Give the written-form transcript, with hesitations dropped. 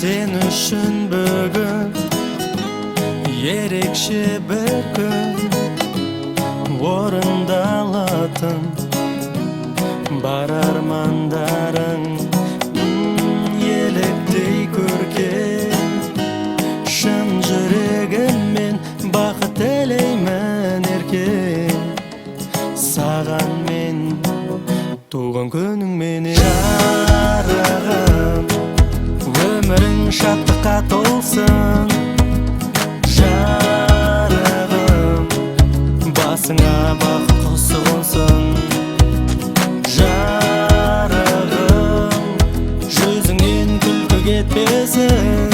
Sen üçün бүгін ерекше бір күн, орындалатын бар армандарың еліктей көркем. Шын жүрегіммен бақыт тілеймін еркем, саған мен туған күніңмен жарығым. Өмірің шаттыққа толсын жарығым, басыңа бақыт құсы қонсын жарығым, жүзіңнен күлкі кетпесін.